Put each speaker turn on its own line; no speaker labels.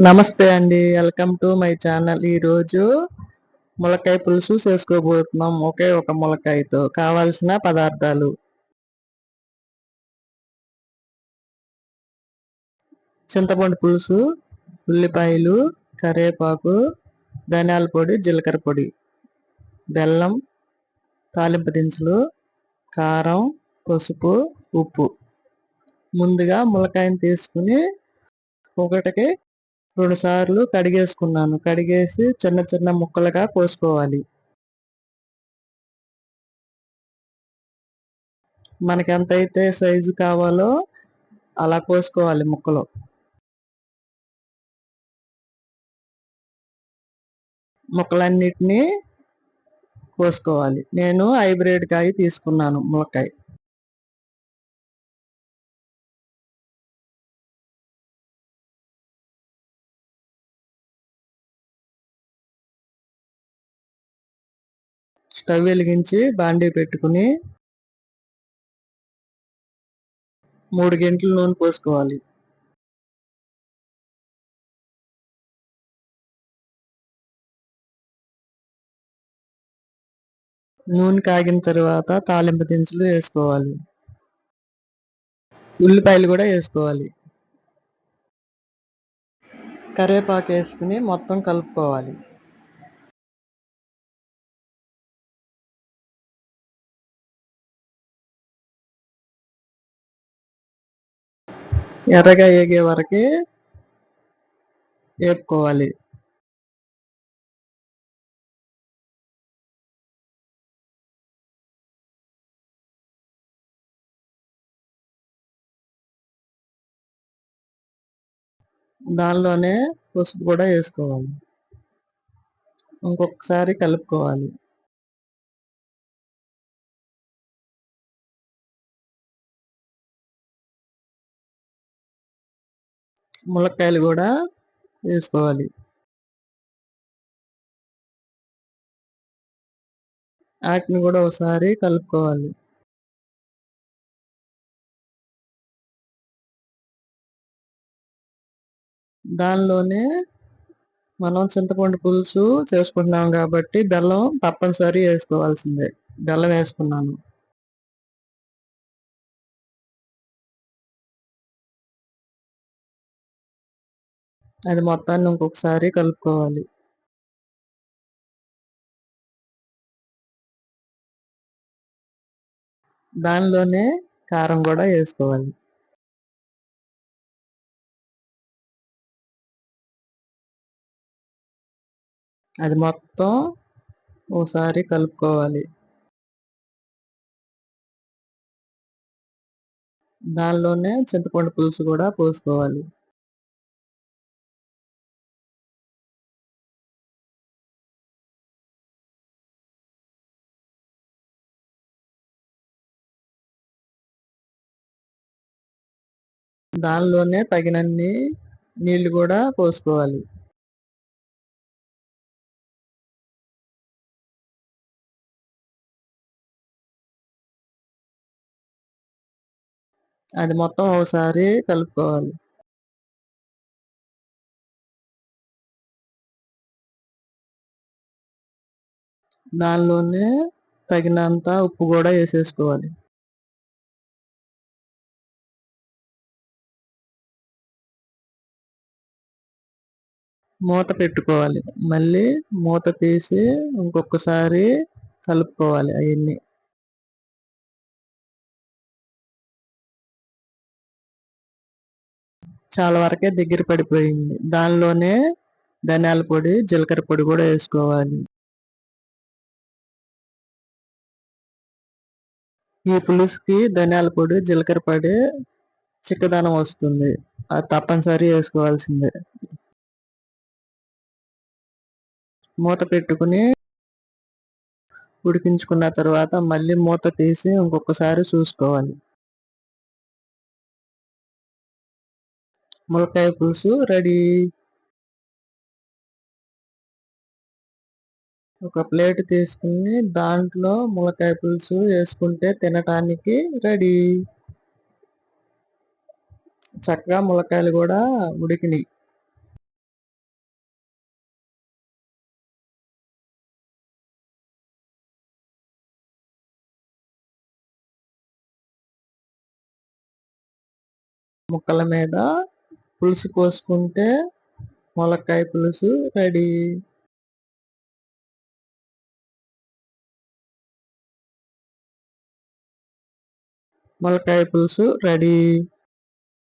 నమస్తే అండి. Welcome to my channel. ఈరోజు ములక్కాయ పులుసు చేసుకోబోతున్నాం. ఒకే ఒక ములక్కాయతో. కావాల్సిన పదార్థాలు: చింతపండు పులుసు, ఉల్లిపాయలు, కరివేపాకు, ధనియాల పొడి, జీలకర్ర పొడి, బెల్లం, తాలింపు దినుసులు, కారం, పసుపు, ఉప్పు. ముందుగా ములక్కాయని తీసుకుని ఒకటికి 2 సార్లు కడిగేసుకున్నాను. కడిగేసి చిన్న చిన్న ముక్కలుగా కోసుకోవాలి. మనకి ఎంతైతే సైజు కావాలో అలా కోసుకోవాలి ముక్కలు. ముక్కలన్నిటినీ కోసుకోవాలి. నేను హైబ్రిడ్ కాయ తీసుకున్నాను ములక్కాయ. స్టవ్ వెలిగించి బాండీ పెట్టుకుని 3 గంటలు నూనె పోసుకోవాలి. నూనె కాగిన తర్వాత తాలింపు దినుసులు వేసుకోవాలి. ఉల్లిపాయలు కూడా వేసుకోవాలి. కరివేపాకు వేసుకుని మొత్తం కలుపుకోవాలి. ఎర్రగా ఏగే వరకు వేపుకోవాలి. దానిలోనే పసుపు కూడా వేసుకోవాలి. ఇంకొకసారి కలుపుకోవాలి. ములక్కాయలు కూడా వేసుకోవాలి. వాటిని కూడా ఒకసారి కలుపుకోవాలి. దానిలోనే మనం చింతపండు పులుసు చేసుకుంటున్నాం కాబట్టి బెల్లం తప్పనిసరి వేసుకోవాల్సిందే. బెల్లం వేసుకున్నాను. అది మొత్తాన్ని ఇంకొకసారి కలుపుకోవాలి. దానిలోనే కారం కూడా వేసుకోవాలి. అది మొత్తం ఒకసారి కలుపుకోవాలి. దానిలోనే చింతపండు పులుసు కూడా పోసుకోవాలి. దానిలోనే తగినన్ని నీళ్లు కూడా పోసుకోవాలి. అది మొత్తం ఒకసారి కలుపుకోవాలి. దానిలోనే తగినంత ఉప్పు కూడా వేసేసుకోవాలి. మూత పెట్టుకోవాలి. మళ్ళీ మూత తీసి ఇంకొకసారి కలుపుకోవాలి అవన్నీ. చాలా వరకే దగ్గర పడిపోయింది. దానిలోనే ధనియాల పొడి, జీలకర్ర పొడి కూడా వేసుకోవాలి. ఈ పులుసుకి ధనియాల పొడి, జీలకర్ర పొడి చిక్కదనం వస్తుంది. అది తప్పనిసరి వేసుకోవాల్సిందే. మూత పెట్టుకుని ఉడికించుకున్న తర్వాత మళ్ళీ మూత తీసి ఇంకొకసారి చూసుకోవాలి. ములక్కాయ పులుసు రెడీ. ఒక ప్లేట్ తీసుకుని దాంట్లో ములక్కాయ పులుసు వేసుకుంటే తినటానికి రెడీ. చక్కగా ములక్కాయలు కూడా ఉడికినాయి. ముక్కల మీద పులుసు పోసుకుంటే ములక్కాయ పులుసు రెడీ. ములక్కాయ పులుసు రెడీ.